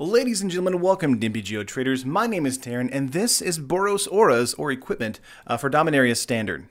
Ladies and gentlemen, welcome to MtG Traders. My name is Taryn, and this is Boros auras, or equipment, for Dominaria Standard.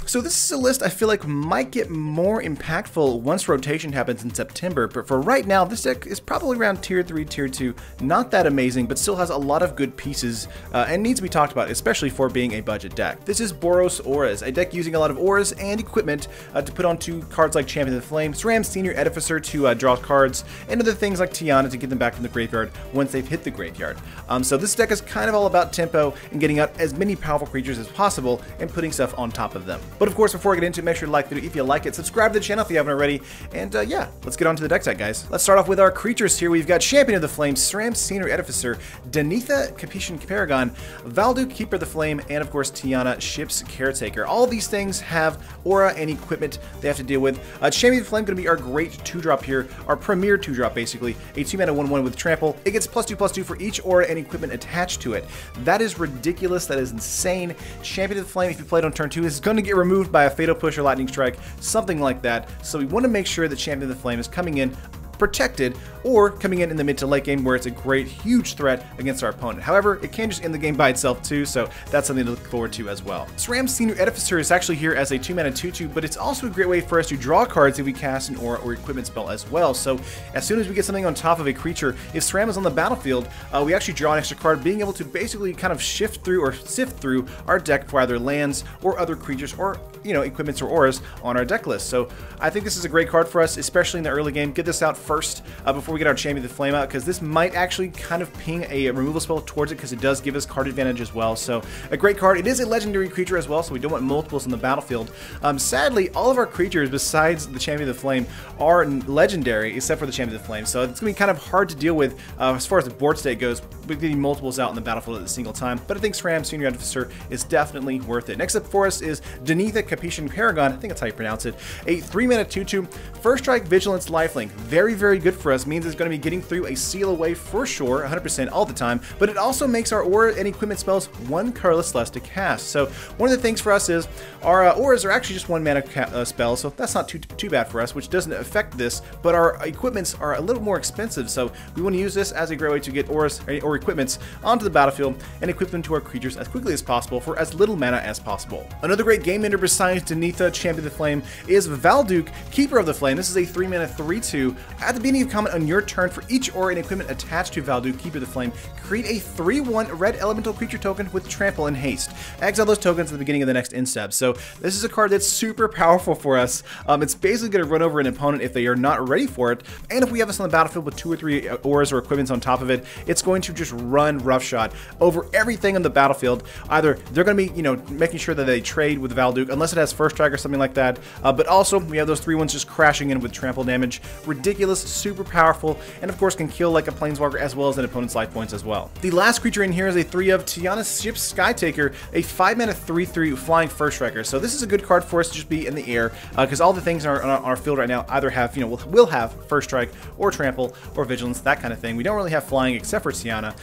So this is a list I feel like might get more impactful once rotation happens in September, but for right now, this deck is probably around Tier 3, Tier 2, not that amazing, but still has a lot of good pieces and needs to be talked about, especially for being a budget deck. This is Boros Auras, a deck using a lot of auras and equipment to put onto cards like Champion of the Flame, SRAM Senior Edificer to draw cards, and other things like Tiana to get them back from the graveyard once they've hit the graveyard. So this deck is kind of all about tempo and getting out as many powerful creatures as possible and putting stuff on top of them. But of course, before I get into it, make sure to like the video if you like it, subscribe to the channel if you haven't already, and yeah, let's get on to the deck set, guys. Let's start off with our creatures here. We've got Champion of the Flame, SRAM Senior Edificer, Denitha Capetian Paragon, Valduk Keeper of the Flame, and of course Tiana Ship's Caretaker. All of these things have aura and equipment they have to deal with. Champion of the Flame going to be our great 2-drop here, our premier 2-drop basically, a 2-mana 1/1 with trample. It gets +2/+2 for each aura and equipment attached to it. That is ridiculous, that is insane. Champion of the Flame, if you play it on turn 2, is going to get removed by a Fatal Push or Lightning Strike, something like that. So we want to make sure that Champion of the Flame is coming in protected, or coming in the mid to late game where it's a great, huge threat against our opponent. However, it can just end the game by itself too, so that's something to look forward to as well. SRAM Senior Edificer is actually here as a 2-mana 2/2, but it's also a great way for us to draw cards if we cast an aura or equipment spell as well. So as soon as we get something on top of a creature, if SRAM is on the battlefield, we actually draw an extra card, being able to basically kind of shift through or sift through our deck for either lands or other creatures or, you know, equipments or auras on our deck list. So I think this is a great card for us, especially in the early game. Get this out first before we get our Champion of the Flame out, because this might actually kind of ping a removal spell towards it, because it does give us card advantage as well. So a great card. It is a legendary creature as well, so we don't want multiples on the battlefield. Sadly, all of our creatures besides the Champion of the Flame are legendary, except for the Champion of the Flame. So it's going to be kind of hard to deal with as far as the board state goes, with getting multiples out in the battlefield at a single time. But I think SRAM Senior Edificer is definitely worth it. Next up for us is Denitha Capetian Paragon. I think that's how you pronounce it. A 3-mana 2/2, first strike, vigilance, lifelink. Very, very good for us. Means it's going to be getting through a seal away for sure, 100% all the time, but it also makes our aura and equipment spells 1 colorless less to cast. So one of the things for us is our auras are actually just 1-mana spells, so that's not too bad for us, which doesn't affect this, but our equipments are a little more expensive, so we want to use this as a great way to get auras or equipments onto the battlefield and equip them to our creatures as quickly as possible for as little mana as possible. Another great game ender besides Denitha, Champion of the Flame, is Valduk Keeper of the Flame. This is a 3-mana 3/2. At the beginning of comment on your turn, for each aura and equipment attached to Valduk Keeper of the Flame, create a 3/1 red elemental creature token with trample and haste. Exile those tokens at the beginning of the next end step. So this is a card that's super powerful for us. It's basically going to run over an opponent if they are not ready for it, and if we have this on the battlefield with 2 or 3 auras or equipments on top of it, it's going to just run roughshod over everything on the battlefield. Either they're going to be, you know, making sure that they trade with Valduk unless it has first strike or something like that, but also we have those 3/1s just crashing in with trample damage. Ridiculous, super powerful, and of course can kill like a planeswalker as well as an opponent's life points as well. The last creature in here is a 3/of Tiana Ship's Caretaker, a 5-mana 3/3 flying first striker. So this is a good card for us to just be in the air, because all the things on our field right now either have, you know, will have first strike or trample or vigilance, that kind of thing. We don't really have flying except for Tiana,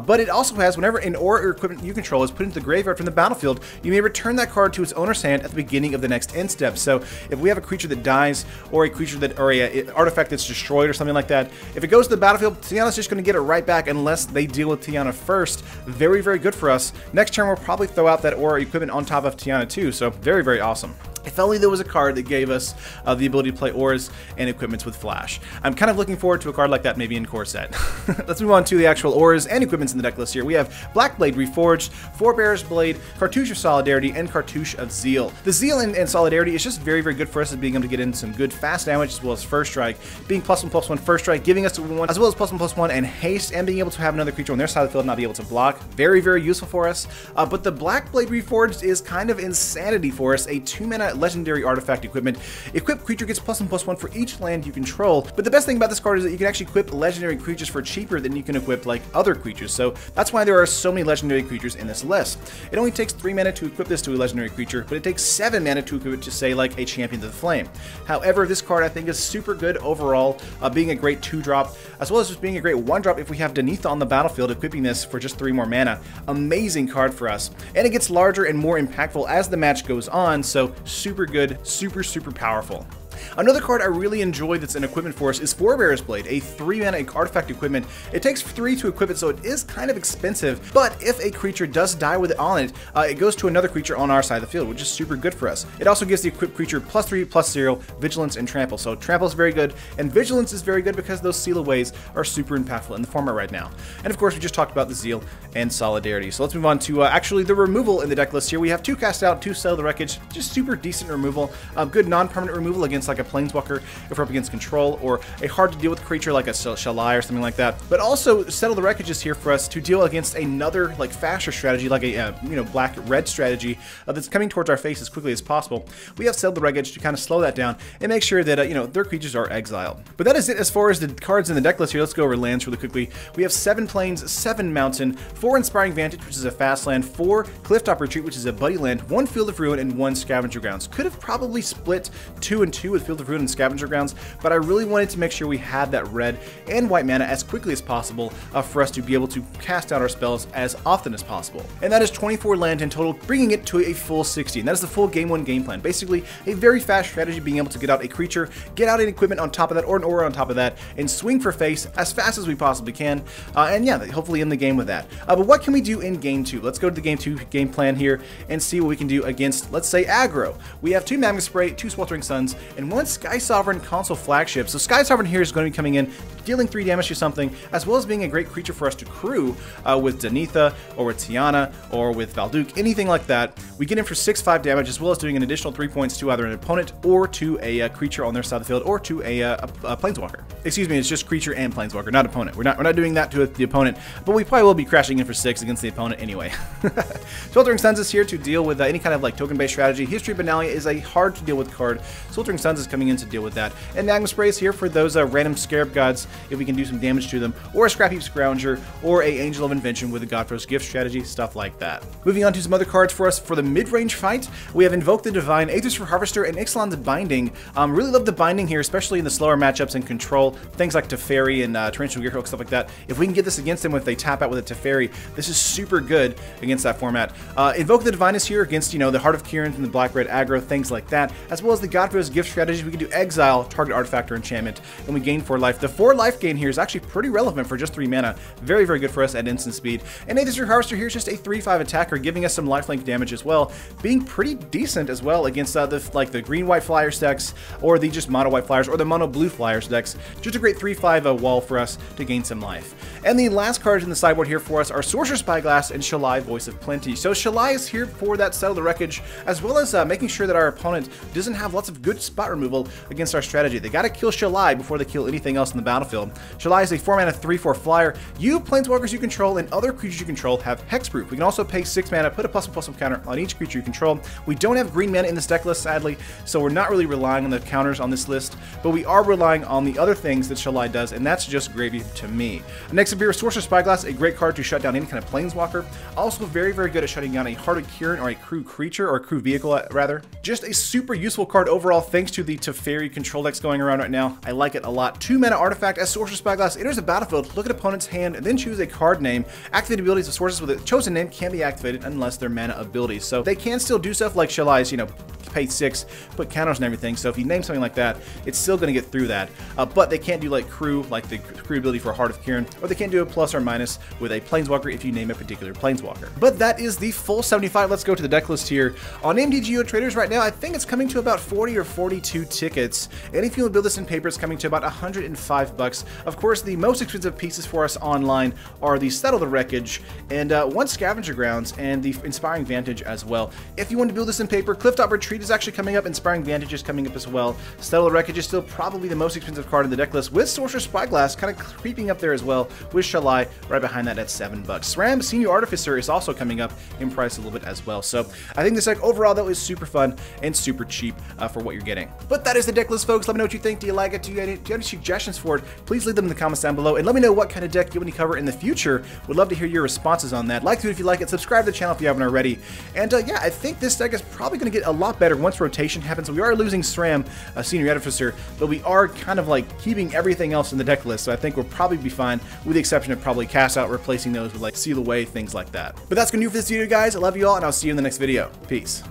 but it also has, whenever an aura or equipment you control is put into the graveyard from the battlefield, you may return that card to its owner's hand at the beginning of the next end step. So if we have a creature that dies, or a creature that, or a artifact that's destroyed or something like that, if it goes to the battlefield, Tiana's just going to get it right back unless they deal with Tiana first. Very, very good for us. Next turn, we'll probably throw out that aura equipment on top of Tiana too, so very, very awesome. If only there was a card that gave us the ability to play auras and equipments with flash. I'm kind of looking forward to a card like that maybe in core set. Let's move on to the actual auras and equipments in the deck list here. We have Black Blade Reforged, Forebear's Blade, Cartouche of Solidarity, and Cartouche of Zeal. The Zeal and Solidarity is just very, very good for us as being able to get in some good fast damage as well as first strike, being +1/+1 first strike, giving us 1 as well as +1/+1 and haste, and being able to have another creature on their side of the field not be able to block. Very, very useful for us. But the Black Blade Reforged is kind of insanity for us. A 2-mana legendary artifact equipment. Equipped creature gets +1/+1 for each land you control. But the best thing about this card is that you can actually equip legendary creatures for cheaper than you can equip like other creatures. So that's why there are so many legendary creatures in this list. It only takes 3 mana to equip this to a legendary creature, but it takes 7 mana to equip it to, say, like a Champion of the Flame. However, this card I think is super good overall, being a great 2-drop, as well as just being a great 1-drop if we have Denitha on the battlefield, equipping this for just 3 more mana. Amazing card for us. And it gets larger and more impactful as the match goes on, so super good, super powerful. Another card I really enjoy that's an equipment for us is Forebearer's Blade, a 3-mana artifact equipment. It takes 3 to equip it, so it is kind of expensive, but if a creature does die with it on it, it goes to another creature on our side of the field, which is super good for us. It also gives the equipped creature +3/+0, Vigilance, and Trample. So Trample is very good, and Vigilance is very good because those Seal Aways are super impactful in the format right now. And of course, we just talked about the Zeal and Solidarity. So let's move on to actually the removal in the deck list here. We have 2 Cast Out, 2 Settle the Wreckage, just super decent removal. Good non-permanent removal against like a Planeswalker if we're up against control, or a hard to deal with creature like a Shalai or something like that. But also Settle the Wreckage is here for us to deal against another like faster strategy, like a black-red strategy that's coming towards our face as quickly as possible. We have Settle the Wreckage to kind of slow that down and make sure that their creatures are exiled. But that is it as far as the cards in the deck list here. Let's go over lands really quickly. We have 7 Plains, 7 Mountain, 4 Inspiring Vantage, which is a fast land, 4 Clifftop Retreat, which is a buddy land, 1 Field of Ruin, and 1 Scavenger Grounds. Could have probably split 2 and 2 with Field of Ruin and Scavenger Grounds, but I really wanted to make sure we had that red and white mana as quickly as possible for us to be able to cast out our spells as often as possible. And that is 24 land in total, bringing it to a full 60. And that is the full game 1 game plan. Basically, a very fast strategy, being able to get out a creature, get out an equipment on top of that, or an aura on top of that, and swing for face as fast as we possibly can. And yeah, hopefully end the game with that. But what can we do in game 2? Let's go to the game 2 game plan here and see what we can do against, let's say, aggro. We have 2 Magma Spray, 2 Sweltering Suns, and 1 Sky Sovereign Console Flagship. So Sky Sovereign here is going to be coming in, dealing 3 damage to something, as well as being a great creature for us to crew with Danitha, or with Tiana, or with Valduke, anything like that. We get in for 6/5 damage, as well as doing an additional 3 points to either an opponent, or to a creature on their side of the field, or to a Planeswalker. Excuse me, it's just creature and Planeswalker, not opponent. We're not doing that to the opponent, but we probably will be crashing in for 6 against the opponent anyway. Sweltering Suns is here to deal with any kind of like token-based strategy. History of Benalia is a hard to deal with card. Sweltering Suns is coming in to deal with that. And Magma Spray is here for those random Scarab Gods, if we can do some damage to them, or a Scrap Heap Scrounger, or a Angel of Invention with a Godfrost's Gift strategy, stuff like that. Moving on to some other cards for us for the mid-range fight, we have Invoke the Divine, Aethers for Harvester, and Ixalan's Binding. Really love the Binding here, especially in the slower matchups and control, things like Teferi and Torrential Gearhook, stuff like that. If we can get this against them if they tap out with a Teferi, this is super good against that format. Invoke the Divine is here against, the Heart of Kiran and the Black-Red aggro, things like that, as well as the Godfrost's Gift strategies. We can do Exile, target artifact or enchantment, and we gain 4 life. The 4 life gain here is actually pretty relevant for just 3 mana. Very good for us at instant speed. And Aethers for Harvester here is just a 3/5 attacker, giving us some lifelink damage as well, being pretty decent as well against the green-white Flyers decks, or the just mono-white Flyers, or the mono-blue Flyers decks. Just a great 3/5 wall for us to gain some life. And the last cards in the sideboard here for us are Sorcerer Spyglass and Shalai, Voice of Plenty. So Shalai is here for that Settle the Wreckage, as well as making sure that our opponent doesn't have lots of good spot removal against our strategy. They gotta kill Shalai before they kill anything else in the battlefield. Shalai is a 4-mana 3/4 flyer. You, Planeswalkers you control, and other creatures you control have hexproof. We can also pay 6 mana, put a +1/+1 counter on each creature you control. We don't have green mana in this deck list, sadly, so we're not really relying on the counters on this list, but we are relying on the other things that Shalai does, and that's just gravy to me. Next up here is Sorcerer Spyglass, a great card to shut down any kind of Planeswalker. Also very good at shutting down a Heart of Kiran, or a crew creature, or a crew vehicle rather. Just a super useful card overall, thanks to the Teferi control decks going around right now. I like it a lot. 2-mana artifact. As Sorcerer Spyglass enters the battlefield, look at opponent's hand and then choose a card name. Activate abilities of sources with a chosen name can be activated unless they're mana abilities. So they can still do stuff like Shalai's, pay 6, put counters and everything. So if you name something like that, it's still going to get through that. But they can't do like crew, like the crew ability for Heart of Kiran, or they can't do a plus or minus with a Planeswalker if you name a particular Planeswalker. But that is the full 75. Let's go to the deck list here. On MtG Traders right now, I think it's coming to about 40 or 42 tickets. And if you want to build this in paper, it's coming to about $105. Of course, the most expensive pieces for us online are the Settle the Wreckage and 1 Scavenger Grounds and the Inspiring Vantage as well. If you want to build this in paper, Clifftop Retreat is actually coming up. Inspiring Vantage is coming up as well. Settle the Wreckage is still probably the most expensive card in the deck list, with Sorcerer Spyglass kind of creeping up there as well, with Shalai right behind that at $7. SRAM Senior Artificer is also coming up in price a little bit as well. So I think this deck overall though is super fun and super cheap for what you're getting. But that is the deck list, folks. Let me know what you think. Do you like it? Do you have any suggestions for it? Please leave them in the comments down below, and let me know what kind of deck you want to cover in the future. Would love to hear your responses on that. Like to if you like it, subscribe to the channel if you haven't already. And yeah, I think this deck is probably going to get a lot better once rotation happens. We are losing SRAM, Senior Artificer, but we are kind of like keeping everything else in the deck list, so I think we'll probably be fine, with the exception of probably Cast Out, replacing those with like Seal Away, things like that. But that's going to do for this video, guys. I love you all, and I'll see you in the next video. Peace.